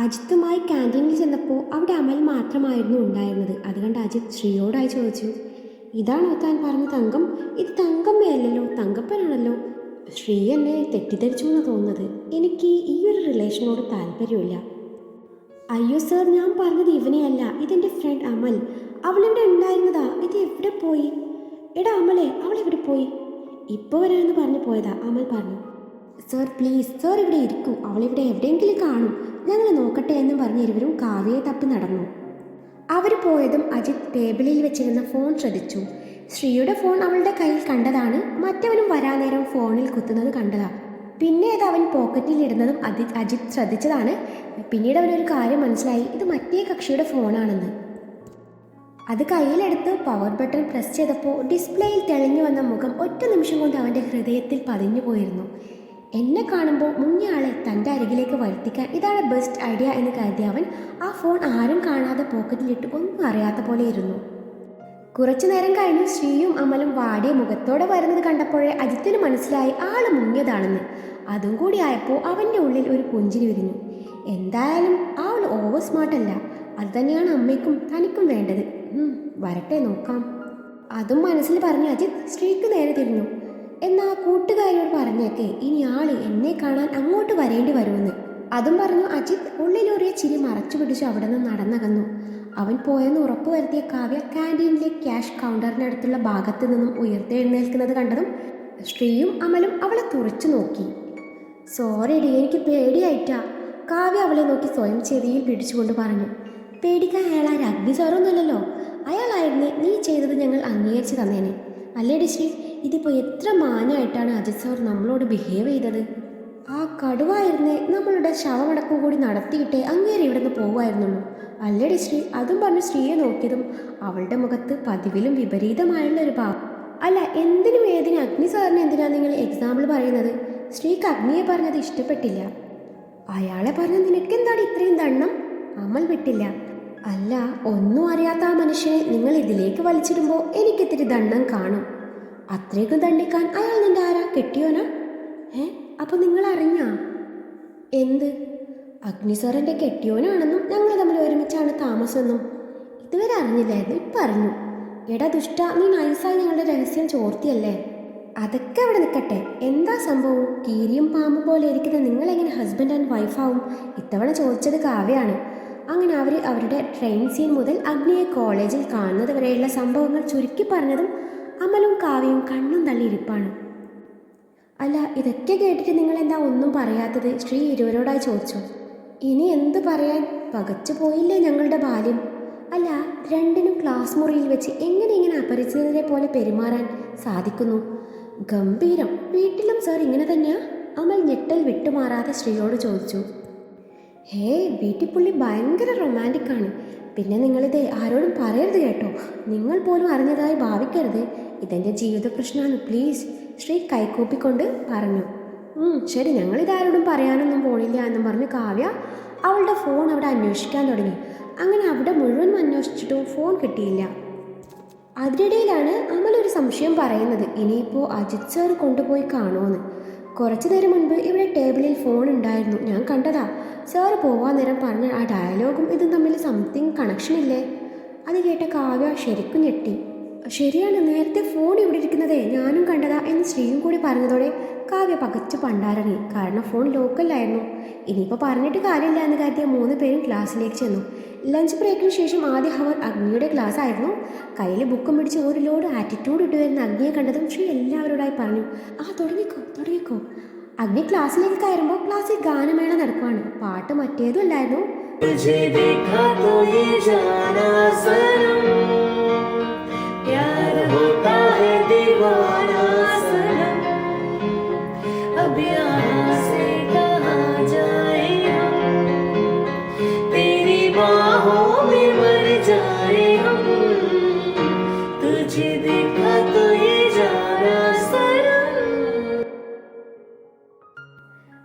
അജിത്തുമായി ക്യാൻറ്റീനിൽ ചെന്നപ്പോൾ അവിടെ അമൽ മാത്രമായിരുന്നു ഉണ്ടായിരുന്നത്. അത് കണ്ട് അജിത്ത് ശ്രീയോടായി ചോദിച്ചു, ഇതാണോ താൻ പറഞ്ഞ തങ്കം? ഇത് തങ്കമ്മയല്ലല്ലോ, തങ്കപ്പനാണല്ലോ. ശ്രീ എന്നെ തെറ്റിദ്ധരിച്ചു എന്ന് തോന്നുന്നത്. എനിക്ക് ഈ ഒരു റിലേഷനോട് താല്പര്യമില്ല. അയ്യോ സർ, ഞാൻ പറഞ്ഞത് ഇവനെയല്ല, ഇതെൻ്റെ ഫ്രണ്ട് അമൽ. അവളിവിടെ ഉണ്ടായിരുന്നതാ. ഇത് എവിടെ പോയി? എടാ അമലെ, അവളെവിടെ പോയി? ഇപ്പോൾ വരാമെന്ന് പറഞ്ഞു പോയതാ, അമൽ പറഞ്ഞു. സർ പ്ലീസ്, സർ ഇവിടെ ഇരിക്കൂ, അവളിവിടെ എവിടെയെങ്കിലും കാണും, ഞങ്ങൾ നോക്കട്ടെ എന്നും പറഞ്ഞ് ഇരുവരും കാവ്യയെ തപ്പി നടന്നു. അവർ പോയതും അജിത്ത് ടേബിളിൽ വെച്ചിരുന്ന ഫോൺ ശ്രദ്ധിച്ചു. ശ്രീയുടെ ഫോൺ അവളുടെ കയ്യിൽ കണ്ടതാണ്. മറ്റവനും വരാൻ നേരം ഫോണിൽ കുത്തുന്നത് കണ്ടതാ. പിന്നെ അത് അവൻ പോക്കറ്റിൽ ഇടുന്നതും അജിത്ത് ശ്രദ്ധിച്ചതാണ്. പിന്നീട് അവനൊരു കാര്യം മനസ്സിലായി, ഇത് മറ്റേ കക്ഷിയുടെ ഫോണാണെന്ന്. അത് കയ്യിലെടുത്ത് പവർ ബട്ടൺ പ്രസ് ചെയ്തപ്പോൾ ഡിസ്പ്ലേയിൽ തെളിഞ്ഞു വന്ന മുഖം ഒറ്റ നിമിഷം കൊണ്ട് അവൻ്റെ ഹൃദയത്തിൽ പതിഞ്ഞു പോയിരുന്നു. എന്നെ കാണുമ്പോൾ മുങ്ങിയാളെ തൻ്റെ അരികിലേക്ക് വരുത്തിക്കാൻ ഇതാണ് ബെസ്റ്റ് ഐഡിയ എന്ന് കരുതിയ അവൻ ആ ഫോൺ ആരും കാണാതെ പോക്കറ്റിലിട്ട് ഒന്നും അറിയാത്ത പോലെ ഇരുന്നു. കുറച്ചു നേരം കഴിഞ്ഞ് ശ്രീയും അമലും വാടിയ മുഖത്തോടെ വരുന്നത് കണ്ടപ്പോഴേ അജിത്തിന് മനസ്സിലായി ആള് മുങ്ങിയതാണെന്ന്. അതും കൂടി ആയപ്പോൾ അവൻ്റെ ഉള്ളിൽ ഒരു പുഞ്ചിരി വിരിഞ്ഞു. എന്തായാലും ആൾ ഓവർ സ്മാർട്ടല്ല. അത് തന്നെയാണ് അമ്മയ്ക്കും തനിക്കും വേണ്ടത്. വരട്ടെ, നോക്കാം. അതും മനസ്സിൽ പറഞ്ഞ അജിത്ത് ശ്രീക്ക് നേരെ തിരിഞ്ഞു. എന്നാ കൂട്ടുകാരിയോട് പറഞ്ഞേക്കെ, ഇനി ആള് എന്നെ കാണാൻ അങ്ങോട്ട് വരേണ്ടി വരുമെന്ന്. അതും പറഞ്ഞു അജിത്ത് ഉള്ളിലൊരേ ചിരി മറച്ചു പിടിച്ചു അവിടെ നിന്ന് നടന്നകന്നു. അവൻ പോയെന്ന് ഉറപ്പുവരുത്തിയ കാവ്യ ക്യാൻറ്റീനിലെ ക്യാഷ് കൗണ്ടറിനടുത്തുള്ള ഭാഗത്ത് നിന്നും ഉയർത്തെഴുന്നേൽക്കുന്നത് കണ്ടതും ശ്രീയും അമലും അവളെ തുറച്ചു നോക്കി. സോറി ഡി, എനിക്ക് പേടിയായിട്ടാ. കാവ്യ അവളെ നോക്കി സ്വയം ചെവിയിൽ പിടിച്ചുകൊണ്ട് പറഞ്ഞു. പേടിക്കാൻ അയാൾ ആ രഗ്ബി സാറൊന്നുമല്ലല്ലോ. അയാളായിരുന്നേ നീ ചെയ്തത് ഞങ്ങൾ അംഗീകരിച്ച് തന്നേനെ. അല്ലേടി ശ്രീ, ഇതിപ്പോൾ എത്ര മാന്യമായിട്ടാണ് അജിത് സാർ നമ്മളോട് ബിഹേവ് ചെയ്തത്. ആ കടുവായിരുന്നേ നമ്മളുടെ ശവമടക്കം കൂടി നടത്തിയിട്ടേ അങ്ങേരെ ഇവിടെ നിന്ന് പോകുമായിരുന്നുള്ളൂ. അല്ലേടി ശ്രീ. അതും പറഞ്ഞ് ശ്രീയെ നോക്കിയതും അവളുടെ മുഖത്ത് പതിവിലും വിപരീതമായുള്ള ഒരു ഭാവം. അല്ല, എന്തിനും ഏതിനും അഗ്നി സാറിന് എന്തിനാണ് നിങ്ങൾ എക്സാമ്പിൾ പറയുന്നത്? ശ്രീക്ക് അഗ്നിയെ പറഞ്ഞത് ഇഷ്ടപ്പെട്ടില്ല. അയാളെ പറഞ്ഞ നിനക്കെന്താണ് ഇത്രയും ദണ്ണം? അമൽ വിട്ടില്ല. അല്ല, ഒന്നും അറിയാത്ത ആ മനുഷ്യനെ നിങ്ങൾ ഇതിലേക്ക് വലിച്ചിടുമ്പോൾ എനിക്കിത്തിരി ദണ്ണം കാണും. അത്രയ്ക്കും ദണ്ഡിക്കാൻ അയാൾ നിന്റെ ആരാ? കെട്ടിയോനാ? അപ്പൊ നിങ്ങൾ അറിഞ്ഞാ? എന്ത്? അഗ്നി സാറിൻ്റെ കെട്ടിയോനാണെന്നും ഞങ്ങൾ തമ്മിൽ ഒരുമിച്ചാണ് താമസമെന്നും ഇതുവരെ അറിഞ്ഞില്ലായിരുന്നു. ഇപ്പം അറിഞ്ഞു. എടാ ദുഷ്ട, നീ നൈസായി ഞങ്ങളുടെ രഹസ്യം ചോർത്തിയല്ലേ. അതൊക്കെ അവിടെ നിൽക്കട്ടെ. എന്താ സംഭവം? കീരിയും പാമ്പും പോലെ ഇരിക്കുന്ന നിങ്ങളെങ്ങനെ ഹസ്ബൻഡ് ആൻഡ് വൈഫാവും? ഇത്തവണ ചോദിച്ചത് കാവ്യാണ്. അങ്ങനെ അവർ അവരുടെ ട്രെയിൻ സീൻ മുതൽ അഗ്നിയെ കോളേജിൽ കാണുന്നത് വരെയുള്ള സംഭവങ്ങൾ ചുരുക്കി പറഞ്ഞതും അമലും കാവ്യയും കണ്ണും തള്ളിയിരിപ്പാണ്. അല്ല, ഇതൊക്കെ കേട്ടിട്ട് നിങ്ങളെന്താ ഒന്നും പറയാത്തത്? ശ്രീ ഇരുവരോടായി ചോദിച്ചു. ഇനി എന്ത് പറയാൻ? പകച്ചു പോയില്ലേ ഞങ്ങളുടെ ബാല്യം. അല്ല, രണ്ടിനും ക്ലാസ് മുറിയിൽ വെച്ച് എങ്ങനെ ഇങ്ങനെ അപരിചിതരെ പോലെ പെരുമാറാൻ സാധിക്കുന്നു? ഗംഭീരം. വീട്ടിലും സാർ ഇങ്ങനെ തന്നെയാ? അമൽ ഞെട്ടൽ വിട്ടുമാറാതെ ശ്രീയോട് ചോദിച്ചു. വീട്ടിൽ പുള്ളി ഭയങ്കര റൊമാൻറ്റിക് ആണ്. പിന്നെ നിങ്ങളിത് ആരോടും പറയരുത് കേട്ടോ. നിങ്ങൾ പോലും അറിഞ്ഞതായി ഭാവിക്കരുത്. ഇതെൻ്റെ ജീവിത പ്രശ്നമാണ്, പ്ലീസ്, ശ്രീ കൈകൂപ്പിക്കൊണ്ട് പറഞ്ഞു. ശരി, ഞങ്ങളിതാരോടും പറയാനൊന്നും പോണില്ല എന്നും പറഞ്ഞ് കാവ്യ അവളുടെ ഫോൺ അവിടെ അന്വേഷിക്കാൻ തുടങ്ങി. അങ്ങനെ അവിടെ മുഴുവൻ അന്വേഷിച്ചിട്ടും ഫോൺ കിട്ടിയില്ല. അതിനിടയിലാണ് അമൽ ഒരു സംശയം പറയുന്നത്, ഇനിയിപ്പോൾ അജിത് സാർ കൊണ്ടുപോയി കാണുമെന്ന്. കുറച്ചു നേരം മുൻപ് ഇവിടെ ടേബിളിൽ ഫോൺ ഉണ്ടായിരുന്നു, ഞാൻ കണ്ടതാ. സാറ് പോവാൻ നേരം പറഞ്ഞ ആ ഡയലോഗും ഇതും തമ്മിൽ സംതിങ് കണക്ഷൻ ഇല്ലേ? അത് കേട്ട കാവ്യ ശരിക്കും ഞെട്ടി. ശരിയാണ്, നേരത്തെ ഫോൺ ഇവിടെ ഇരിക്കുന്നതേ ഞാനും കണ്ടതാ എന്ന് ശ്രീയും കൂടി പറഞ്ഞതോടെ കാവ്യ പകച്ചു പണ്ടാരങ്ങി. കാരണം ഫോൺ ലോക്കലായിരുന്നു. ഇനിയിപ്പോൾ പറഞ്ഞിട്ട് കാര്യമില്ല എന്ന് കരുതിയ 3 പേരും ക്ലാസ്സിലേക്ക് ചെന്നു. ലഞ്ച് ബ്രേക്കിന് ശേഷം ആദ്യ ഹവർ അഗ്നിയുടെ ക്ലാസ് ആയിരുന്നു. കയ്യിൽ ബുക്കും പിടിച്ച് ഒരു ലോഡ് ആറ്റിറ്റ്യൂഡ് ഇട്ട് വരുന്ന അഗ്നിയെ കണ്ടതും ശ്രീ എല്ലാവരോടായി പറഞ്ഞു, തുടങ്ങിക്കോ. അഗ്നി ക്ലാസ്സിലേക്ക് കയറുമ്പോൾ ക്ലാസ്സിൽ ഗാനമേള നടക്കുവാണ്. പാട്ട് മറ്റേതും അല്ലായിരുന്നു.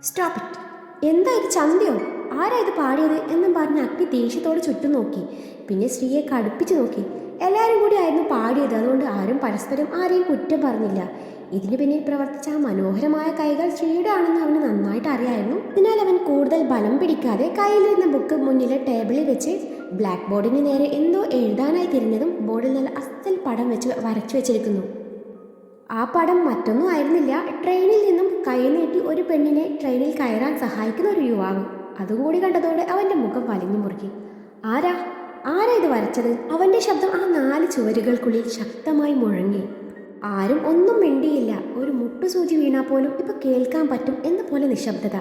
Stop it. എന്താ ഇത്, ചന്തയോ? ആരാ ഇത് പാടിയത് എന്നും പറഞ്ഞ് അഗ്നി ദേഷ്യത്തോട് ചുറ്റും നോക്കി. പിന്നെ ശ്രീയെ കടുപ്പിച്ച് നോക്കി. എല്ലാവരും കൂടി ആയിരുന്നു പാടിയത്. അതുകൊണ്ട് ആരും പരസ്പരം ആരെയും കുറ്റം പറഞ്ഞില്ല. ഇതിന് പിന്നിൽ പ്രവർത്തിച്ച ആ മനോഹരമായ കൈകൾ ശ്രീയുടെ ആണെന്ന് അവന് നന്നായിട്ട് അറിയായിരുന്നു. അതിനാൽ അവൻ കൂടുതൽ ബലം പിടിക്കാതെ കയ്യിലിരുന്ന ബുക്ക് മുന്നിലെ ടേബിളിൽ വെച്ച് ബ്ലാക്ക് ബോർഡിന് നേരെ എന്തോ എഴുതാനായി തിരിഞ്ഞതും ബോർഡിൽ നല്ല അസ്തൽ പടം വെച്ച് വരച്ചു വെച്ചിരിക്കുന്നു. ആ പടം മറ്റൊന്നും ആയിരുന്നില്ല, ട്രെയിനിൽ നിന്നും കൈ നീട്ടി ഒരു പെണ്ണിനെ ട്രെയിനിൽ കയറാൻ സഹായിക്കുന്ന ഒരു യുവാവ്. അതുകൂടി കണ്ടതോടെ അവൻ്റെ മുഖം വലിഞ്ഞു മുറുക്കി. ആരാ ആരാ ഇത് വരച്ചത്? അവൻ്റെ ശബ്ദം ആ 4 ചുവരുകൾക്കുള്ളിൽ ശക്തമായി മുഴങ്ങി. ആരും ഒന്നും മിണ്ടിയില്ല. ഒരു മുട്ടുസൂചി വീണാൽ പോലും ഇപ്പൊ കേൾക്കാൻ പറ്റും എന്ന പോലെ നിശബ്ദത.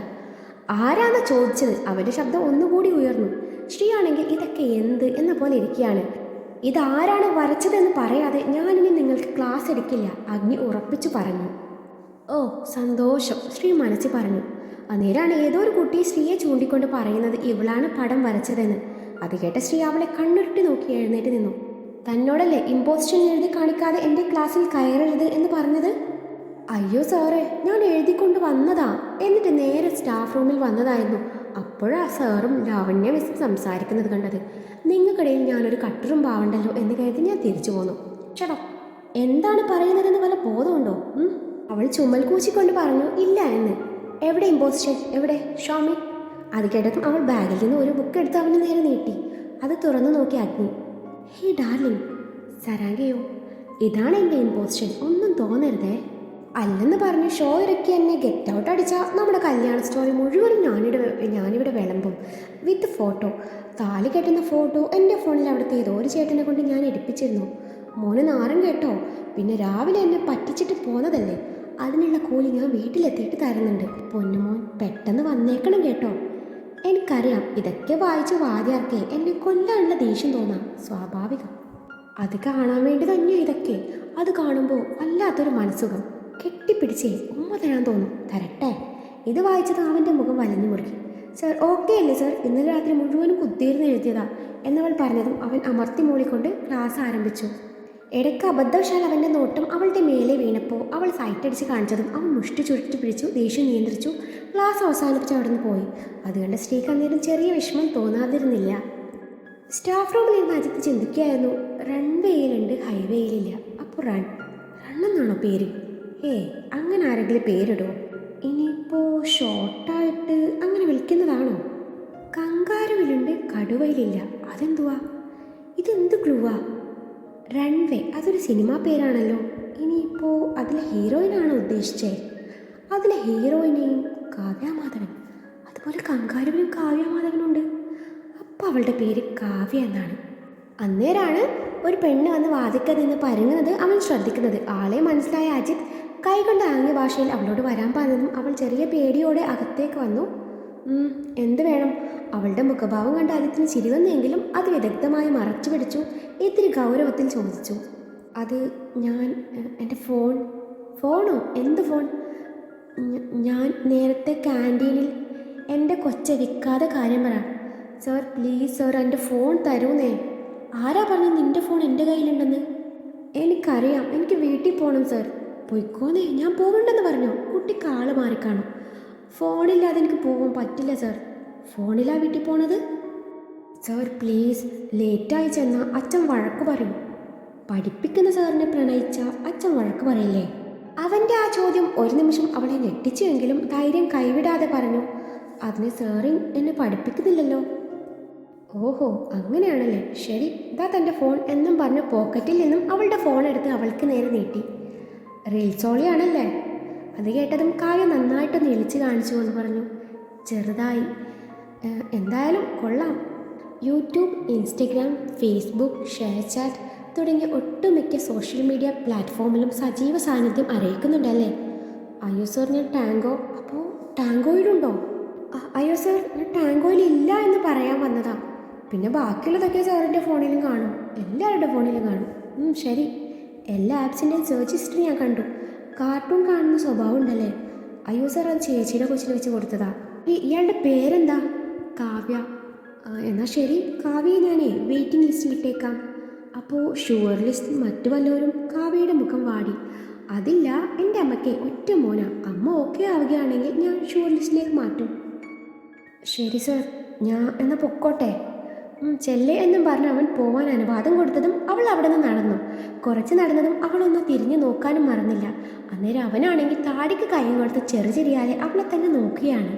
ആരാന്നാ ചോദിച്ചത്? അവൻ്റെ ശബ്ദം ഒന്നുകൂടി ഉയർന്നു. ശ്രീയാണെങ്കിൽ ഇതൊക്കെ എന്ത് എന്ന പോലെ ഇരിക്കുകയാണ്. ഇതാരാണ് വരച്ചതെന്ന് പറയാതെ ഞാനിനി നിങ്ങൾക്ക് ക്ലാസ് എടുക്കില്ല, അഗ്നി ഉറപ്പിച്ചു പറഞ്ഞു. ഓ സന്തോഷം, ശ്രീ മനസ്സിൽ പറഞ്ഞു. അന്നേരാണ് ഏതോ ഒരു കുട്ടിയെ ശ്രീയെ ചൂണ്ടിക്കൊണ്ട് പറയുന്നത് ഇവളാണ് പടം വരച്ചതെന്ന്. അത് കേട്ട ശ്രീ അവളെ കണ്ണുരുട്ടി നോക്കി എഴുന്നേറ്റ് നിന്നു. തന്നോടല്ലേ ഇമ്പോസിഷൻ എഴുതി കാണിക്കാതെ എൻ്റെ ക്ലാസ്സിൽ കയറരുത് എന്ന് പറഞ്ഞത്? അയ്യോ സാറേ, ഞാൻ എഴുതിക്കൊണ്ട് വന്നതാ. എന്നിട്ട് നേരെ സ്റ്റാഫ് റൂമിൽ വന്നതായിരുന്നു. അപ്പോഴാ സാറും ലാവണ്യ മിസ്സും സംസാരിക്കുന്നത് കണ്ടത്. നിങ്ങൾക്കിടയിൽ ഞാനൊരു കട്ടറും പാവണ്ടല്ലോ എന്ന് കരുതി ഞാൻ തിരിച്ചു പോന്നു. ചേട്ടാ എന്താണ് പറയുന്നതെന്ന് വല്ല ബോധമുണ്ടോ? അവൾ ചുമൽ കൂച്ചിക്കൊണ്ട് പറഞ്ഞു. ഇല്ല എന്ന്. എവിടെ ഇമ്പോസിഷൻ? എവിടെ? ഷോമി. അത് കേട്ടതും അവൾ ബാഗിൽ നിന്ന് ഒരു ബുക്ക് എടുത്ത് അവന് നേരെ നീട്ടി. അത് തുറന്നു നോക്കി അഗ്നി. ഹേ ഡാർലിംഗ്, സരാങ്കയോ, ഇതാണ് എൻ്റെ ഇമ്പോസിഷൻ, ഒന്നും തോന്നരുതേ. അല്ലെന്ന് പറഞ്ഞ് ഷോ ഇറക്കി എന്നെ ഗെറ്റ് ഔട്ട് അടിച്ചാൽ നമ്മുടെ കല്യാണ സ്റ്റോറി മുഴുവനും ഞാനിവിടെ വിളമ്പും വിത്ത് ഫോട്ടോ. താലി കെട്ടുന്ന ഫോട്ടോ എൻ്റെ ഫോണിൽ അവിടുത്തെ ഏതോ ഒരു ചേട്ടനെ കൊണ്ട് ഞാൻ എടുപ്പിച്ചിരുന്നു. മോന് നാരം കേട്ടോ. പിന്നെ രാവിലെ എന്നെ പറ്റിച്ചിട്ട് പോന്നതല്ലേ, അതിനുള്ള കൂലി ഞാൻ വീട്ടിലെത്തിയിട്ട് തരുന്നുണ്ട്. പൊന്നുമോൻ പെട്ടെന്ന് വന്നേക്കണം കേട്ടോ. എനിക്കറിയാം ഇതൊക്കെ വായിച്ച് വാദ്യാർക്കേ എന്നെ കൊല്ലാനുള്ള ദേഷ്യം തോന്നാം, സ്വാഭാവികം. അത് കാണാൻ വേണ്ടി തന്നെയാണ് ഇതൊക്കെ. അത് കാണുമ്പോൾ വല്ലാത്തൊരു മനസ്സുഖം. കെട്ടിപ്പിടിച്ചേ ഉമ്മ തരാൻ തോന്നും. തരട്ടെ. ഇത് വായിച്ചത് അവൻ്റെ മുഖം വലഞ്ഞു മുറുക്കി. സർ ഓക്കെ അല്ലേ സർ? ഇന്നലെ രാത്രി മുഴുവനും കുത്തിയിരുന്ന് എഴുതിയതാ എന്നവൾ പറഞ്ഞതും അവൻ അമർത്തി മൂളിക്കൊണ്ട് ക്ലാസ് ആരംഭിച്ചു. ഇടയ്ക്ക് അബദ്ധവശാൽ അവൻ്റെ നോട്ടം അവളുടെ മേലെ വീണപ്പോൾ അവൾ സൈറ്റടിച്ച് കാണിച്ചതും അവൻ മുഷ്ടി ചുരുട്ടി പിടിച്ചു, ദേഷ്യം നിയന്ത്രിച്ചു. ക്ലാസ് അവസാനിപ്പിച്ച് അവിടെ നിന്ന് പോയി. അതുകൊണ്ട് സ്ത്രീക്ക് അന്നേരം ചെറിയ വിഷമം തോന്നാതിരുന്നില്ല. സ്റ്റാഫ് റൂമിൽ ഇരുന്ന് അജിത്ത് ചിന്തിക്കുകയായിരുന്നു. റൺവേയിലുണ്ട്, ഹൈവേയിലില്ല. അപ്പോൾ റണ്ണെന്നാണോ പേര്? അങ്ങനെ ആരെങ്കിലും പേരിടുമോ? ഇനിയിപ്പോൾ ഷോർട്ടായിട്ട് അങ്ങനെ വിളിക്കുന്നതാണോ? കങ്കാരുവിലുണ്ട്, കടുവയിലില്ല. അതെന്തുവാ? ഇതെന്ത് ക്ലൂവാ? റൺവേ, അതൊരു സിനിമാ പേരാണല്ലോ. ഇനിയിപ്പോൾ അതിലെ ഹീറോയിനാണോ ഉദ്ദേശിച്ചേ? അതിലെ ഹീറോയിനെയും കാവ്യമാധവൻ, അതുപോലെ കങ്കാരുവിനും കാവ്യമാധവനുണ്ട്. അപ്പോൾ അവളുടെ പേര് കാവ്യ എന്നാണ്. അന്നേരാണ് ഒരു പെണ്ണ് വന്ന് വാതിക്കൽ നിന്ന് പരുങ്ങുന്നത് അവൻ ശ്രദ്ധിക്കുന്നത്. ആളെ മനസ്സിലായ അജിത്ത് കൈകൊണ്ട് ആംഗ്യ ഭാഷയിൽ അവളോട് വരാൻ പറഞ്ഞതും അവൾ ചെറിയ പേടിയോടെ അകത്തേക്ക് വന്നു. എന്ത് വേണം? അവളുടെ മുഖഭാവം കണ്ട് അജിത്തിന് ചിരി വന്നെങ്കിലും അത് വിദഗ്ധമായി മറച്ചു പിടിച്ചു. ഇത്തിരി ഗൗരവത്തിൽ ചോദിച്ചു. അത് എൻ്റെ ഫോണോ? എന്ത് ഫോൺ? ഞാൻ നേരത്തെ ക്യാൻറ്റീനിൽ എൻ്റെ കൊച്ചെ വിൽക്കാതെ കാര്യം പറ. സർ പ്ലീസ് സർ, എൻ്റെ ഫോൺ തരൂന്നേ. ആരാ പറഞ്ഞു നിൻ്റെ ഫോൺ എൻ്റെ കയ്യിലുണ്ടെന്ന്? എനിക്കറിയാം, എനിക്ക് വീട്ടിൽ പോകണം സർ. പൊയ്ക്കോന്നേ, ഞാൻ പോകണ്ടെന്ന് പറഞ്ഞോ? കുട്ടിക്ക് ആള് മാറിക്കാണോ? ഫോണില്ലാതെ എനിക്ക് പോകാൻ പറ്റില്ല സർ. ഫോണിലാ വീട്ടിൽ പോണത്? സർ പ്ലീസ്, ലേറ്റായി ചെന്നാൽ അച്ഛൻ വഴക്ക് പറയും. പഠിപ്പിക്കുന്ന സാറിനെ പ്രണയിച്ച അച്ഛൻ വഴക്ക് പറയില്ലേ? അവൻ്റെ ആ ചോദ്യം ഒരു നിമിഷം അവളെ ഞെട്ടിച്ചുവെങ്കിലും ധൈര്യം കൈവിടാതെ പറഞ്ഞു. അതിന് സാറിൻ എന്നെ പഠിപ്പിക്കുന്നില്ലല്ലോ. ഓഹോ അങ്ങനെയാണല്ലേ, ശരി ഇതാ തൻ്റെ ഫോൺ എന്നും പറഞ്ഞ് പോക്കറ്റിൽ നിന്നും അവളുടെ ഫോൺ എടുത്ത് അവൾക്ക് നേരെ നീട്ടി. റീൽസോളിയാണല്ലേ? അത് കേട്ടതും കാവ്യ നന്നായിട്ടൊന്ന് എളിച്ച് കാണിച്ചു എന്ന് പറഞ്ഞു. ചെറുതായി. എന്തായാലും കൊള്ളാം. YouTube, Instagram, Facebook, share chat തുടങ്ങിയ ഒട്ടുമിക്ക സോഷ്യൽ മീഡിയ പ്ലാറ്റ്ഫോമിലും സജീവ സാന്നിധ്യം അറിയിക്കുന്നുണ്ടല്ലേ? അയ്യോ സർ, ഞാൻ ടാങ്കോ. അപ്പോൾ ടാങ്കോയിലുണ്ടോ? അയ്യോ സർ, ഞാൻ ടാങ്കോയിൽ ഇല്ല എന്ന് പറയാൻ വന്നതാ. പിന്നെ ബാക്കിയുള്ളതൊക്കെ സാറിൻ്റെ ഫോണിലും കാണും, എല്ലാവരുടെ ഫോണിലും കാണും. ശരി, എല്ലാ ആപ്സിൻ്റെയും സെർച്ച് ഹിസ്റ്ററി ഞാൻ കണ്ടു. കാർട്ടൂൺ കാണുന്ന സ്വഭാവം ഉണ്ടല്ലേ? അയ്യോ സാർ, അത് ചേച്ചിയുടെ കൊച്ചിന് വെച്ച് കൊടുത്തതാ. ഇയാളുടെ പേരെന്താ? കാവ്യ. എന്നാൽ ശരി, കാവ്യയെ ഞാനേ വെയിറ്റിംഗ് ലിസ്റ്റിൽ ഇട്ടേക്കാം. അപ്പോൾ ഷുവർ ലിസ്റ്റിൽ മറ്റു വല്ലവരും? കാവ്യയുടെ മുഖം വാടി. അതില്ല, എൻ്റെ അമ്മയ്ക്ക് ഒറ്റ മോനാ. അമ്മ ഓക്കെ ആവുകയാണെങ്കിൽ ഞാൻ ഷുവർ ലിസ്റ്റിലേക്ക് മാറ്റും. ശരി സർ, ഞാൻ എന്നാൽ പൊക്കോട്ടെ. ചെല്ലേ എന്നും പറഞ്ഞ് അവൻ പോവാൻ അനുവാദം കൊടുത്തതും അവൾ അവിടെ നിന്ന് നടന്നു. കുറച്ച് നടന്നതും അവളൊന്ന് തിരിഞ്ഞു നോക്കാനും മറന്നില്ല. അന്നേരം അവനാണെങ്കിൽ താടിക്ക് കൈയും കൊടുത്ത് ചെറുചെറിയാതെ അവളെ തന്നെ നോക്കുകയാണ്.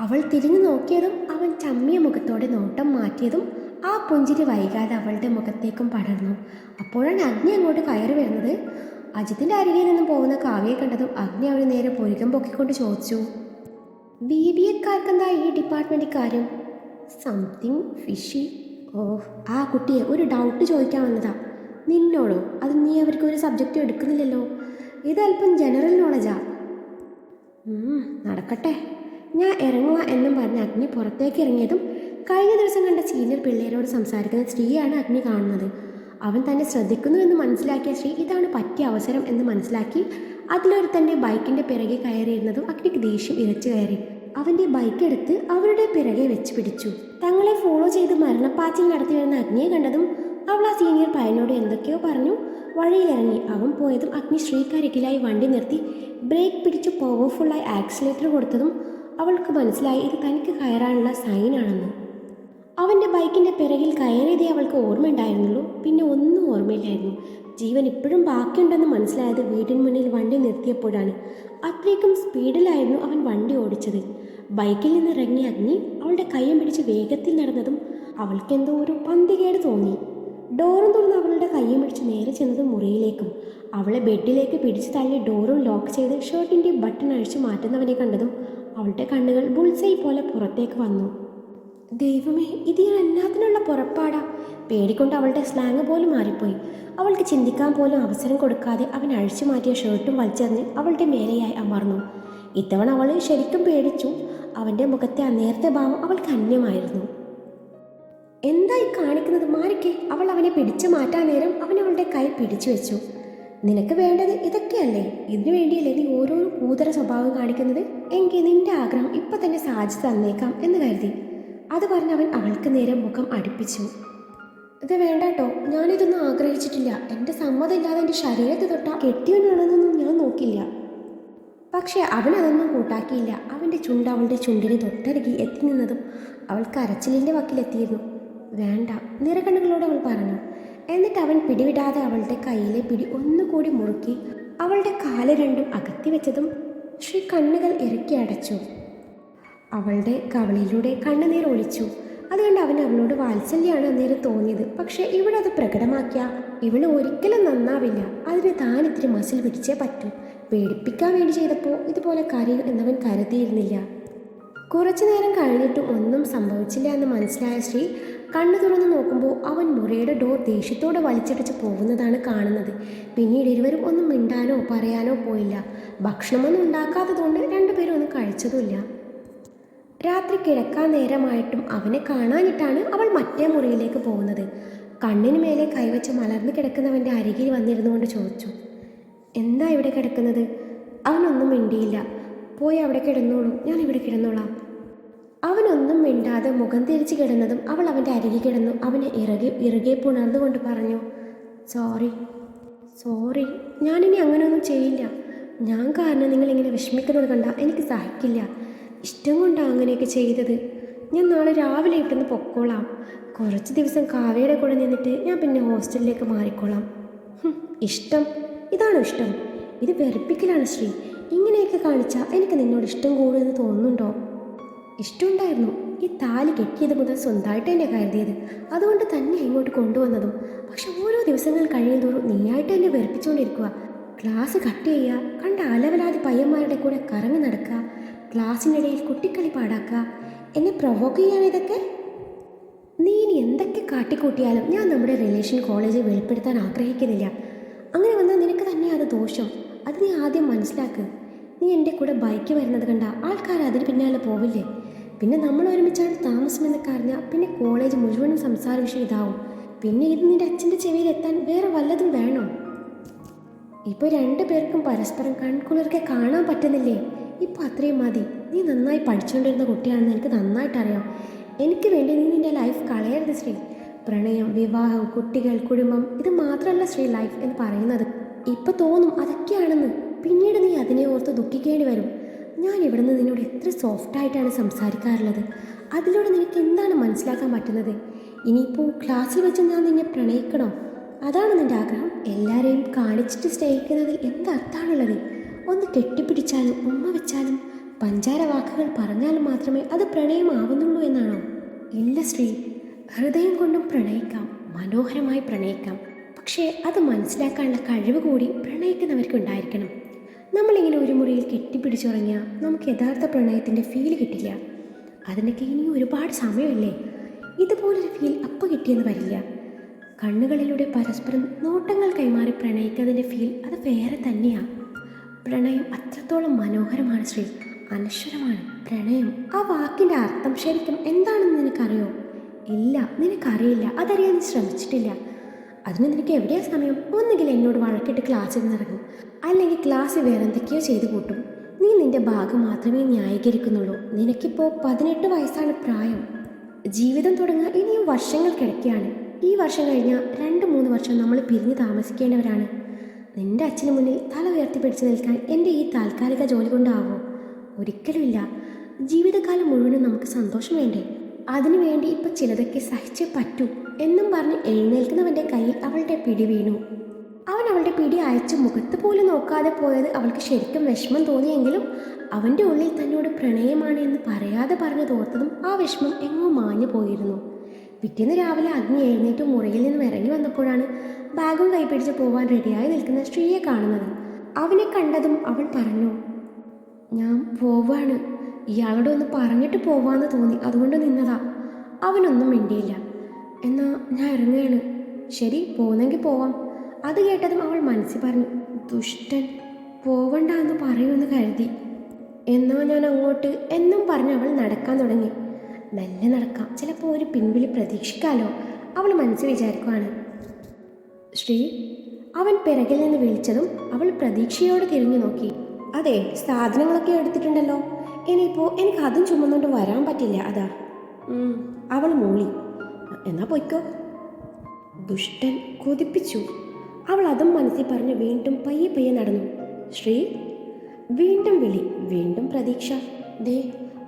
അവൾ തിരിഞ്ഞു നോക്കിയതും അവൻ ചമ്മിയ മുഖത്തോടെ നോട്ടം മാറ്റിയതും ആ പുഞ്ചിരി വൈകാതെ അവളുടെ മുഖത്തേക്കും പടർന്നു. അപ്പോഴാണ് അഗ്നി അങ്ങോട്ട് കയറി വരുന്നത്. അജിത്തിൻ്റെ അരികിൽ നിന്നും പോകുന്ന കാവ്യയെ കണ്ടതും അഗ്നി അവന് നേരെ പൊരുകം പൊക്കിക്കൊണ്ട് ചോദിച്ചു, BBA-ക്കാർക്കെന്താ ഈ ഡിപ്പാർട്ട്മെൻറ്റിൽ കാര്യം? Something fishy. ആ കുട്ടിയെ ഒരു ഡൗട്ട് ചോദിക്കാൻ വന്നതാ. നിന്നോടോ? അത് നീ അവർക്ക് ഒരു സബ്ജക്റ്റ് എടുക്കുന്നില്ലല്ലോ. ഇതല്പം ജനറൽ നോളജാ. നടക്കട്ടെ, ഞാൻ ഇറങ്ങുക എന്നും പറഞ്ഞ് അഗ്നി പുറത്തേക്ക് ഇറങ്ങിയതും കഴിഞ്ഞ ദിവസം കണ്ട സീനിയർ പിള്ളേരോട് സംസാരിക്കുന്ന സ്ത്രീയാണ് അഗ്നി കാണുന്നത്. അവൻ തന്നെ ശ്രദ്ധിക്കുന്നു എന്ന് മനസ്സിലാക്കിയ ശ്രീ ഇതാണ് പറ്റിയ അവസരം എന്ന് മനസ്സിലാക്കി അതിലൊരുത്തൻ്റെ ബൈക്കിൻ്റെ പിറകെ കയറിയിരുന്നതും അഗ്നിക്ക് ദേഷ്യം ഇരച്ചു കയറി. അവൻ്റെ ബൈക്ക് എടുത്ത് അവരുടെ പിറകെ വെച്ച് പിടിച്ചു. തങ്ങളെ ഫോളോ ചെയ്ത് മരണപ്പാച്ചിൽ നടത്തി വരുന്ന അഗ്നിയെ കണ്ടതും അവൾ ആ സീനിയർ പയ്യനോട് എന്തൊക്കെയോ പറഞ്ഞു വഴിയിലിറങ്ങി. അവൻ പോയതും അഗ്നി ശ്രീക്കരികിലായി വണ്ടി നിർത്തി ബ്രേക്ക് പിടിച്ച് പവർഫുള്ളായി ആക്സിലേറ്റർ കൊടുത്തതും അവൾക്ക് മനസ്സിലായി ഇത് തനിക്ക് കയറാനുള്ള സൈനാണെന്ന്. അവൻ്റെ ബൈക്കിൻ്റെ പിറകിൽ കയറിയതേ അവൾക്ക് ഓർമ്മയുണ്ടായിരുന്നുള്ളൂ. പിന്നെ ഒന്നും ഓർമ്മയില്ലായിരുന്നു. ജീവൻ ഇപ്പോഴും ബാക്കിയുണ്ടെന്ന് മനസ്സിലായത് വീടിന് മുന്നിൽ വണ്ടി നിർത്തിയപ്പോഴാണ്. അത്രയ്ക്കും സ്പീഡിലായിരുന്നു അവൻ വണ്ടി ഓടിച്ചത്. ബൈക്കിൽ നിന്ന് ഇറങ്ങിയ അഗ്നി അവളുടെ കയ്യും പിടിച്ച് വേഗത്തിൽ നടന്നതും അവൾക്കെന്തോ ഒരു പന്തികേട് തോന്നി. ഡോറും തുറന്ന് അവളുടെ കയ്യും പിടിച്ച് നേരെ ചെന്നത് മുറിയിലേക്കും. അവളെ ബെഡിലേക്ക് പിടിച്ചു തള്ളി ഡോറും ലോക്ക് ചെയ്ത് ഷർട്ടിൻ്റെ ബട്ടൺ അഴിച്ചു മാറ്റുന്നവനെ കണ്ടതും അവളുടെ കണ്ണുകൾ ബുൾസൈ പോലെ പുറത്തേക്ക് വന്നു. ദൈവമേ, ഇത് എല്ലാത്തിനുള്ള പുറപ്പാടാ. പേടിക്കൊണ്ട് അവളുടെ സ്ലാങ് പോലും മാറിപ്പോയി. അവൾക്ക് ചിന്തിക്കാൻ പോലും അവസരം കൊടുക്കാതെ അവൻ അഴിച്ചു മാറ്റിയ ഷർട്ടും വലിച്ചെറിഞ്ഞ് അവളുടെ മേലെയായി അമർന്നു. ഇത്തവണ അവൾ ശരിക്കും പേടിച്ചു. അവൻ്റെ മുഖത്തെ ആ നേരത്തെ ഭാവം അവൾക്ക് അന്യമായിരുന്നു. എന്തായി കാണിക്കുന്നത്? മാറിക്കേ. അവൾ അവനെ പിടിച്ചു മാറ്റാൻ നേരം അവൻ അവളുടെ കൈ പിടിച്ചു വെച്ചു. നിനക്ക് വേണ്ടത് ഇതൊക്കെയല്ലേ? ഇതിനു വേണ്ടിയല്ലേ നീ ഓരോ കൂതര സ്വഭാവം കാണിക്കുന്നത്? എങ്കിൽ നിന്റെ ആഗ്രഹം ഇപ്പം തന്നെ സാധിച്ചു തന്നേക്കാം എന്ന് കരുതി. അത് പറഞ്ഞ് അവൻ അവൾക്ക് നേരെ മുഖം അടുപ്പിച്ചു. ഇത് വേണ്ടാട്ടോ, ഞാനിതൊന്നും ആഗ്രഹിച്ചിട്ടില്ല. എൻ്റെ സമ്മതമില്ലാതെ എൻ്റെ ശരീരത്തെ തൊട്ടാൽ കെട്ടിയവനാണെന്നൊന്നും ഞാൻ നോക്കില്ല. പക്ഷേ അവൻ അതൊന്നും കൂട്ടാക്കിയില്ല. അവൻ്റെ ചുണ്ട് അവളുടെ ചുണ്ടിന് തൊട്ടരികി എത്തി നിന്നതും അവൾ കരച്ചിലിൻ്റെ വക്കിലെത്തിയിരുന്നു. വേണ്ട, നിറകണ്ണുകളോട് അവൾ പറഞ്ഞു. എന്നിട്ട് അവൻ പിടിവിടാതെ അവളുടെ കയ്യിലെ പിടി ഒന്നുകൂടി മുറുക്കി അവളുടെ കാല് രണ്ടും അകത്തി വെച്ചതും ശ്രീ കണ്ണുകൾ ഇറുക്കി അടച്ചു. അവളുടെ കവളിലൂടെ കണ്ണുനീർ ഒളിച്ചു. അതുകൊണ്ട് അവന് അവളോട് വാത്സല്യമാണ് അന്നേരം തോന്നിയത്. പക്ഷേ ഇവിടെ അത് പ്രകടമാക്കിയ ഇവള് ഒരിക്കലും നന്നാവില്ല. അതിന് താൻ ഇത്തിരി മസിൽ പിടിച്ചേ പറ്റൂ. പേടിപ്പിക്കാൻ വേണ്ടി ചെയ്തപ്പോൾ ഇതുപോലെ കരയും എന്നവൻ കരുതിയിരുന്നില്ല. കുറച്ചു നേരം കഴിഞ്ഞിട്ടും ഒന്നും സംഭവിച്ചില്ല എന്ന് മനസ്സിലായ ശ്രീ കണ്ണു തുറന്ന് നോക്കുമ്പോൾ അവൻ മുറിയുടെ ഡോർ ദേഷ്യത്തോടെ വലിച്ചടിച്ച് പോകുന്നതാണ് കാണുന്നത്. പിന്നീട് ഇരുവരും ഒന്നും മിണ്ടാനോ പറയാനോ പോയില്ല. ഭക്ഷണമൊന്നും ഉണ്ടാക്കാത്തതുകൊണ്ട് രണ്ടുപേരും ഒന്നും കഴിച്ചതുമില്ല. രാത്രി കിടക്കാൻ നേരമായിട്ടും അവനെ കാണാനിട്ടാണ് അവൾ മറ്റേ മുറിയിലേക്ക് പോകുന്നത്. കണ്ണിന് മേലെ കൈവച്ച് മലർന്നു കിടക്കുന്നവൻ്റെ അരികിൽ വന്നിരുന്നുകൊണ്ട് ചോദിച്ചു, എന്താ ഇവിടെ കിടക്കുന്നത്? അവനൊന്നും മിണ്ടിയില്ല. പോയി അവിടെ കിടന്നോളൂ, ഞാൻ ഇവിടെ കിടന്നോളാം. അവനൊന്നും മിണ്ടാതെ മുഖം തിരിച്ച് കിടന്നതും അവൾ അവൻ്റെ അരികിൽ കിടന്നു അവനെ ഇറുകെ പുണർന്നുകൊണ്ട് പറഞ്ഞു, സോറി, ഞാനിനി അങ്ങനെയൊന്നും ചെയ്യില്ല. ഞാൻ കാരണം നിങ്ങളിങ്ങനെ വിഷമിക്കുന്നത് കണ്ടാൽ എനിക്ക് സഹിക്കില്ല. ഇഷ്ടം കൊണ്ടാണ് അങ്ങനെയൊക്കെ ചെയ്തത്. ഞാൻ നാളെ രാവിലെ ഇട്ടുന്ന് പൊക്കോളാം. കുറച്ച് ദിവസം കാവ്യയുടെ കൂടെ നിന്നിട്ട് ഞാൻ പിന്നെ ഹോസ്റ്റലിലേക്ക് മാറിക്കോളാം. ഇഷ്ടം? ഇതാണോ ഇഷ്ടം? ഇത് വെറുപ്പിക്കലാണ് ശ്രീ. ഇങ്ങനെയൊക്കെ കാണിച്ചാൽ എനിക്ക് നിന്നോട് ഇഷ്ടം കൂടുമെന്ന് തോന്നുന്നുണ്ടോ? ഇഷ്ടമുണ്ടായിരുന്നു. ഈ താലി കെട്ടിയത് മുതൽ സ്വന്തമായിട്ട് എന്നെ കരുതിയത്. അതുകൊണ്ട് തന്നെ ഇങ്ങോട്ട് കൊണ്ടുവന്നതും. പക്ഷെ ഓരോ ദിവസങ്ങൾ കഴിയുന്തോറും നീയായിട്ട് എന്നെ വെറുപ്പിച്ചുകൊണ്ടിരിക്കുക. ക്ലാസ് കട്ട് ചെയ്യുക, കണ്ട അലവലാതി പയ്യന്മാരുടെ കൂടെ കറങ്ങി നടക്കുക, ക്ലാസ്സിനിടയിൽ കുട്ടിക്കളി പാടാക്കുക, എന്നെ പ്രൊവോക്ക് ചെയ്യാൻ ഇതൊക്കെ. നീ ഇനി എന്തൊക്കെ കാട്ടിക്കൂട്ടിയാലും ഞാൻ നമ്മുടെ റിലേഷൻ കോളേജിൽ വെളിപ്പെടുത്താൻ ആഗ്രഹിക്കുന്നില്ല. അങ്ങനെ വന്നാൽ നിനക്ക് തന്നെ അത് ദോഷം. അത് നീ ആദ്യം മനസ്സിലാക്ക്. നീ എൻ്റെ കൂടെ ബൈക്ക് വരുന്നത് കണ്ട ആൾക്കാർ അതിന് പിന്നാലെ പോവില്ലേ? പിന്നെ നമ്മൾ ഒരുമിച്ചാണ് താമസമെന്നൊക്കെ അറിഞ്ഞാൽ പിന്നെ കോളേജ് മുഴുവനും സംസാര വിഷയം ഇതാവും. പിന്നെ ഇത് നിൻ്റെ അച്ഛൻ്റെ ചെവിയിലെത്താൻ വേറെ വല്ലതും വേണോ? ഇപ്പോൾ രണ്ടു പേർക്കും പരസ്പരം കൺകുളിർക്കെ കാണാൻ പറ്റുന്നില്ലേ? ഇപ്പോൾ അത്രയും മതി. നീ നന്നായി പഠിച്ചുകൊണ്ടിരുന്ന കുട്ടിയാണെന്ന് എനിക്ക് നന്നായിട്ടറിയാം. എനിക്ക് വേണ്ടി നീ നിൻ്റെ ലൈഫ് കളയരുത് ശ്രീ. പ്രണയം, വിവാഹം, കുട്ടികൾ, കുടുംബം, ഇത് മാത്രമല്ല ശ്രീ ലൈഫ് എന്ന് പറയുന്നത്. ഇപ്പം തോന്നും അതൊക്കെയാണെന്ന്. പിന്നീട് നീ അതിനെ ഓർത്ത് ദുഃഖിക്കേണ്ടി വരും. ഞാൻ ഇവിടെ നിന്ന് നിന്നോട് എത്ര സോഫ്റ്റായിട്ടാണ് സംസാരിക്കാറുള്ളത്. അതിലൂടെ നിനക്ക് എന്താണ് മനസ്സിലാക്കാൻ പറ്റുന്നത്? ഇനിയിപ്പോൾ ക്ലാസ്സിൽ വെച്ച് ഞാൻ നിന്നെ പ്രണയിക്കണോ? അതാണ് നിന്റെ ആഗ്രഹം? എല്ലാവരെയും കാണിച്ചിട്ട് സ്നേഹിക്കുന്നതിൽ എന്തർത്ഥാണുള്ളത്? ഒന്ന് കെട്ടിപ്പിടിച്ചാലും ഉമ്മ വെച്ചാലും പഞ്ചാര വാക്കുകൾ പറഞ്ഞാലും മാത്രമേ അത് പ്രണയമാവുന്നുള്ളൂ എന്നാണോ? ഇല്ല ശ്രീ, ഹൃദയം കൊണ്ടും പ്രണയിക്കാം, മനോഹരമായി പ്രണയിക്കാം. പക്ഷേ അത് മനസ്സിലാക്കാനുള്ള കഴിവ് കൂടി പ്രണയിക്കുന്നവർക്ക് ഉണ്ടായിരിക്കണം. നമ്മളിങ്ങനെ ഒരു മുറിയിൽ കെട്ടിപ്പിടിച്ചുറങ്ങിയാൽ നമുക്ക് യഥാർത്ഥ പ്രണയത്തിൻ്റെ ഫീൽ കിട്ടില്ല. അതിനൊക്കെ ഇനി ഒരുപാട് സമയമല്ലേ. ഇതുപോലൊരു ഫീൽ അപ്പോൾ കിട്ടിയെന്ന് വരില്ല. കണ്ണുകളിലൂടെ പരസ്പരം നോട്ടങ്ങൾ കൈമാറി പ്രണയിക്കുന്നതിൻ്റെ ഫീൽ അത് വേറെ തന്നെയാണ്. പ്രണയം അത്രത്തോളം മനോഹരമാണ് ശ്രീ, അനശ്വരമാണ്. പ്രണയം, ആ വാക്കിൻ്റെ അർത്ഥം ശരിക്കും എന്താണെന്ന് നിനക്കറിയോ? ഇല്ല, നിനക്കറിയില്ല. അതറിയാൻ നീ ശ്രമിച്ചിട്ടില്ല. അതിന് നിനക്ക് എവിടെയാ സമയം? ഒന്നുകിൽ എന്നോട് വഴക്കിട്ട് ക്ലാസ്സിൽ നിന്നിറങ്ങും, അല്ലെങ്കിൽ ക്ലാസ്സിൽ വേറെ എന്തൊക്കെയോ ചെയ്തു കൂട്ടും. നീ നിന്റെ ഭാഗം മാത്രമേ ന്യായീകരിക്കുന്നുള്ളൂ. നിനക്കിപ്പോൾ 18 വയസ്സാണ് പ്രായം. ജീവിതം തുടങ്ങാൻ ഇനിയും വർഷങ്ങൾ കിടക്കുകയാണ്. ഈ വർഷം കഴിഞ്ഞാൽ 2-3 വർഷം നമ്മൾ പിരിഞ്ഞ് താമസിക്കേണ്ടവരാണ്. നിന്റെ അച്ഛന് മുന്നിൽ തല ഉയർത്തി പിടിച്ചു നിൽക്കാൻ എൻ്റെ ഈ താൽക്കാലിക ജോലി കൊണ്ടാവോ? ഒരിക്കലുമില്ല. ജീവിതകാലം മുഴുവനും നമുക്ക് സന്തോഷം വേണ്ടേ? അതിനുവേണ്ടി ഇപ്പം ചിലതൊക്കെ സഹിച്ചേ പറ്റൂ എന്നും പറഞ്ഞ് എഴുന്നേൽക്കുന്നവൻ്റെ കയ്യിൽ അവളുടെ പിടി വീണു. അവൻ അവളുടെ പിടി അയച്ച് മുഖത്ത് പോലും നോക്കാതെ പോയത് അവൾക്ക് ശരിക്കും വിഷമം തോന്നിയെങ്കിലും അവൻ്റെ ഉള്ളിൽ തന്നോട് പ്രണയമാണ് എന്ന് പറയാതെ പറഞ്ഞു തോർത്തതും ആ വിഷമം എങ്ങോ മാഞ്ഞു പോയിരുന്നു. പിറ്റേന്ന് രാവിലെ അഗ്നി എഴുന്നേറ്റ് മുറിയിൽ നിന്ന് ഇറങ്ങി വന്നപ്പോഴാണ് ബാഗും കൈപിടിച്ച് പോവാൻ റെഡിയായി നിൽക്കുന്ന സ്ത്രീയെ കാണുന്നത്. അവനെ കണ്ടതും അവൾ പറഞ്ഞു, ഞാൻ പോവാണ്. ഇയാളോട് ഒന്ന് പറഞ്ഞിട്ട് പോവാന്ന് തോന്നി, അതുകൊണ്ട് നിന്നതാ. അവനൊന്നും മിണ്ടിയില്ല. എന്നാ ഞാൻ ഇറങ്ങുകയാണ്. ശരി, പോകുന്നെങ്കിൽ പോവാം. അത് കേട്ടതും അവൾ മനസ്സിൽ പറഞ്ഞു, ദുഷ്ടൻ, പോവണ്ട എന്ന് പറയുമെന്ന് കരുതി. എന്നാ ഞാൻ അങ്ങോട്ട് എന്നും പറഞ്ഞ് അവൾ നടക്കാൻ തുടങ്ങി. മെല്ലെ നടക്കാം, ചിലപ്പോൾ ഒരു പിൻവിളി പ്രതീക്ഷിക്കാലോ, അവൾ മനസ്സിൽ വിചാരിക്കുവാണ്. ശ്രീ, അവൻ പിറകിൽ നിന്ന് വിളിച്ചതും അവൾ പ്രതീക്ഷയോടെ തിരിഞ്ഞു നോക്കി. അതെ, സാധനങ്ങളൊക്കെ എടുത്തിട്ടുണ്ടല്ലോ. ഇനിയിപ്പോൾ എനിക്ക് അതും ചുമന്നുകൊണ്ട് വരാൻ പറ്റില്ല. അതാ. അവൾ മൂളി. എന്നാ പൊയ്ക്കോ. ദുഷ്ടൻ, കൊതിപ്പിച്ചു. അവൾ അതും മനസ്സിൽ പറഞ്ഞ് വീണ്ടും പയ്യെ പയ്യെ നടന്നു. ശ്രീ, വീണ്ടും വിളി, വീണ്ടും പ്രതീക്ഷ. ദേ,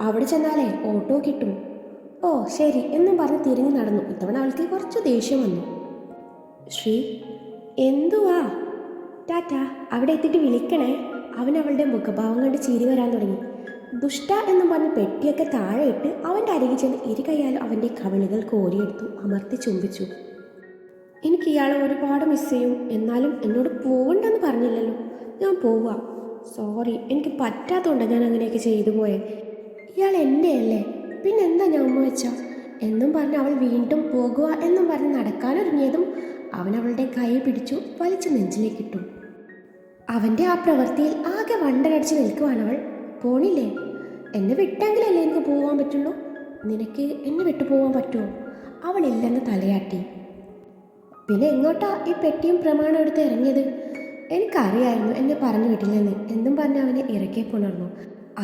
അവിടെ ചെന്നാലേ ഓട്ടോ കിട്ടും. ഓ ശരി എന്നും പറഞ്ഞ് തിരിഞ്ഞു നടന്നു. ഇത്തവണ അവൾക്ക് കുറച്ച് ദേഷ്യം വന്നു. ശ്രീ, എന്തുവാ? ടാറ്റ, അവിടെ എത്തിയിട്ട് വിളിക്കണേ. അവൻ അവളുടെ മുഖഭാവം കണ്ട് ചിരി വരാൻ തുടങ്ങി. ദുഷ്ട എന്നും പറഞ്ഞ് പെട്ടിയൊക്കെ താഴെ ഇട്ട് അവൻ്റെ അരികിൽ ചെന്ന് ഇരു കൈയാലും അവൻ്റെ കവിളുകൾ കോരിയെടുത്തു അമർത്തി ചുംബിച്ചു. എനിക്ക് ഇയാളെ ഒരുപാട് മിസ് ചെയ്യും. എന്നാലും എന്നോട് പോകണ്ടെന്ന് പറഞ്ഞില്ലല്ലോ. ഞാൻ പോവാ. സോറി, എനിക്ക് പറ്റാത്തതുകൊണ്ട് ഞാൻ അങ്ങനെയൊക്കെ ചെയ്തു പോയേ. ഇയാൾ എൻ്റെ അല്ലേ, പിന്നെന്താ ഞാൻ ഉമ്മ വെച്ച എന്നും പറഞ്ഞ് അവൾ വീണ്ടും പോകുക എന്നും പറഞ്ഞ് നടക്കാനൊരുങ്ങിയതും അവൻ അവളുടെ കൈ പിടിച്ചു വലിച്ചു നെഞ്ചിലേക്കിട്ടു. അവൻ്റെ ആ പ്രവൃത്തിയിൽ ആകെ വണ്ടരടിച്ച് നിൽക്കുവാണവൾ. പോണില്ലേ? എന്നെ വിട്ടെങ്കിലല്ലേ എനിക്ക് പോകാൻ പറ്റുള്ളൂ. നിനക്ക് എന്നെ വിട്ടു പോകാൻ പറ്റുമോ? അവളില്ലെന്ന് തലയാട്ടി. പിന്നെ എങ്ങോട്ടാ ഈ പെട്ടിയും പ്രമാണം എടുത്ത് ഇറങ്ങിയത്? എനിക്കറിയായിരുന്നു എന്നെ പറഞ്ഞു വിട്ടില്ലെന്ന് എന്നും പറഞ്ഞ് അവനെ ഇറക്കെ പുണർന്നു.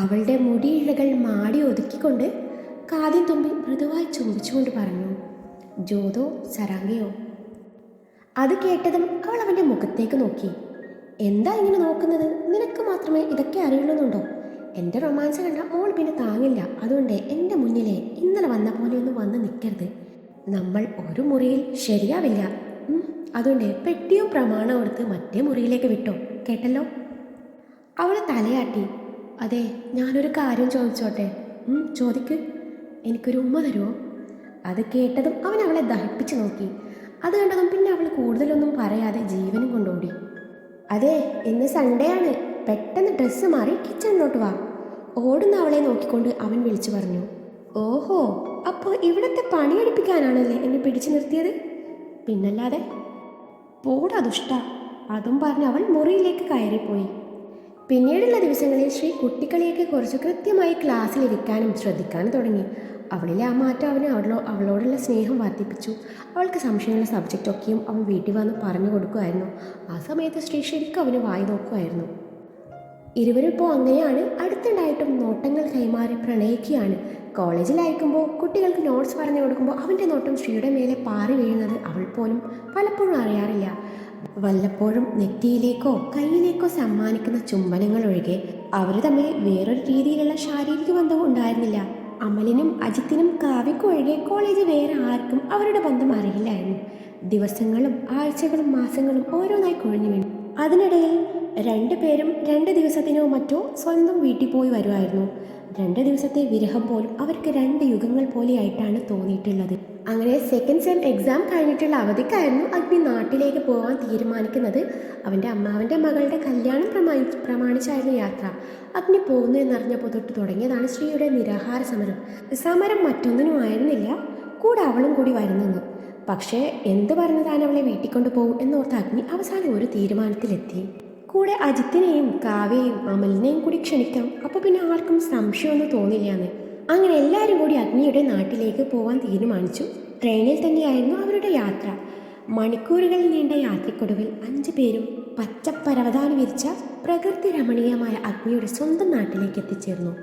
അവളുടെ മുടിയിഴകൾ മാടി ഒതുക്കിക്കൊണ്ട് കാതിൻ തുമ്പി മൃദുവായി ചുംബിച്ചുകൊണ്ട് പറഞ്ഞു, ജോതോ സരാങ്കയോ. അത് കേട്ടതും അവൾ അവൻ്റെ മുഖത്തേക്ക് നോക്കി. എന്താ ഇങ്ങനെ നോക്കുന്നത്? നിനക്ക് മാത്രമേ ഇതൊക്കെ അറിയുള്ളൂന്നുണ്ടോ? എൻ്റെ റൊമാൻസ് കണ്ട മോൾ പിന്നെ താങ്ങില്ല. അതുകൊണ്ട് എൻ്റെ മുന്നിലെ ഇന്നലെ വന്ന പോലെയൊന്നും വന്ന് നിൽക്കരുത്. നമ്മൾ ഒരു മുറിയിൽ ശരിയാവില്ല. അതുകൊണ്ട് പെട്ടിയും പ്രമാണം എടുത്ത് മറ്റേ മുറിയിലേക്ക് വിട്ടോ, കേട്ടല്ലോ? അവൾ തലയാട്ടി. അതെ, ഞാനൊരു കാര്യം ചോദിച്ചോട്ടെ? ചോദിക്ക്. എനിക്കൊരു ഉമ്മ തരുമോ? അത് കേട്ടതും അവൻ അവളെ ദഹിപ്പിച്ച് നോക്കി. അത് കണ്ടതും പിന്നെ അവൾ കൂടുതലൊന്നും പറയാതെ ജീവനും കൊണ്ടോടി. അതെ, ഇന്ന് സൺഡേ ആണ്. പെട്ടെന്ന് ഡ്രസ്സ് മാറി കിച്ചണിലോട്ട് വാ. ഓടുന്ന അവളെ നോക്കിക്കൊണ്ട് അവൻ വിളിച്ചു പറഞ്ഞു. ഓഹോ, അപ്പോൾ ഇവിടുത്തെ പണിയെടുപ്പിക്കാനാണല്ലേ എന്നെ പിടിച്ചു നിർത്തിയത്? പിന്നല്ലാതെ. പോടാ ദുഷ്ട. അതും പറഞ്ഞ് അവൾ മുറിയിലേക്ക് കയറിപ്പോയി. പിന്നീടുള്ള ദിവസങ്ങളിൽ ശ്രീ കുട്ടിക്കളിയൊക്കെ കുറച്ച് കൃത്യമായി ക്ലാസ്സിലിരിക്കാനും ശ്രദ്ധിക്കാനും തുടങ്ങി. അവളിലെ ആ മാറ്റം അവളോടുള്ള സ്നേഹം വർദ്ധിപ്പിച്ചു. അവൾക്ക് സംശയമുള്ള സബ്ജക്റ്റൊക്കെയും അവൻ വീട്ടിൽ വന്ന് പറഞ്ഞു കൊടുക്കുമായിരുന്നു. ആ സമയത്ത് ശ്രീ ശരിക്കും അവന് വായി നോക്കുമായിരുന്നു. ഇരുവരും ഇപ്പോൾ അങ്ങനെയാണ്. അടുത്തുണ്ടായിട്ടും നോട്ടങ്ങൾ കൈമാറി പ്രണയിക്കുകയാണ്. കോളേജിലായിരിക്കുമ്പോൾ കുട്ടികൾക്ക് നോട്ട്സ് പറഞ്ഞു കൊടുക്കുമ്പോൾ അവൻ്റെ നോട്ടം ശ്രീയുടെ മേലെ പാറി വീഴുന്നത് അവൾ പോലും പലപ്പോഴും അറിയാറില്ല. വല്ലപ്പോഴും നെറ്റിയിലേക്കോ കയ്യിലേക്കോ സമ്മാനിക്കുന്ന ചുംബനങ്ങൾ ഒഴികെ അവർ തമ്മിൽ വേറൊരു രീതിയിലുള്ള ശാരീരിക ബന്ധവും ഉണ്ടായിരുന്നില്ല. അമലിനും അജിത്തിനും കാവ്യക്കും ഒഴികെ കോളേജിൽ വേറെ ആർക്കും അവരുടെ ബന്ധം അറിയില്ലായിരുന്നു. ദിവസങ്ങളും ആഴ്ചകളും മാസങ്ങളും ഓരോന്നായി കൊഴിഞ്ഞു വീണു. അതിനിടയിൽ രണ്ടുപേരും 2 ദിവസത്തിനോ മറ്റോ സ്വന്തം വീട്ടിൽ പോയി വരുമായിരുന്നു. 2 ദിവസത്തെ വിരഹം പോലും അവർക്ക് 2 യുഗങ്ങൾ പോലെയായിട്ടാണ് തോന്നിയിട്ടുള്ളത്. അങ്ങനെ സെക്കൻഡ് സെം എക്സാം കഴിഞ്ഞിട്ടുള്ള അവധിക്കായിരുന്നു അഗ്നി നാട്ടിലേക്ക് പോകാൻ തീരുമാനിക്കുന്നത്. അവൻ്റെ അമ്മാവൻ്റെ മകളുടെ കല്യാണം പ്രമാണിച്ചായിരുന്നു യാത്ര. അഗ്നി പോകുന്നു എന്നറിഞ്ഞപ്പോൾ തൊട്ട് തുടങ്ങിയതാണ് ശ്രീയുടെ നിരാഹാര സമരം. സമരം മറ്റൊന്നിനും ആയിരുന്നില്ല, കൂടെ അവളും കൂടി വരുന്നെന്ന്. പക്ഷേ എന്ത് പറഞ്ഞു താൻ അവളെ വീട്ടിൽ കൊണ്ടുപോകും എന്നോർത്ത് അഗ്നി അവസാനം ഒരു തീരുമാനത്തിലെത്തി. കൂടെ അജിത്തിനെയും കാവ്യയും അമലിനെയും കൂടി ക്ഷണിക്കാം, അപ്പോൾ പിന്നെ ആർക്കും സംശയമൊന്നും തോന്നില്ലാന്ന്. അങ്ങനെ എല്ലാവരും കൂടി അഗ്നിയുടെ നാട്ടിലേക്ക് പോകാൻ തീരുമാനിച്ചു. ട്രെയിനിൽ തന്നെയായിരുന്നു അവരുടെ യാത്ര. മണിക്കൂറുകൾ നീണ്ട യാത്രക്കൊടുവിൽ 5 പേരും പച്ചപ്പരവതാനി വിരിച്ച പ്രകൃതി രമണീയമായ അഗ്നിയുടെ സ്വന്തം നാട്ടിലേക്ക് എത്തിച്ചേർന്നു.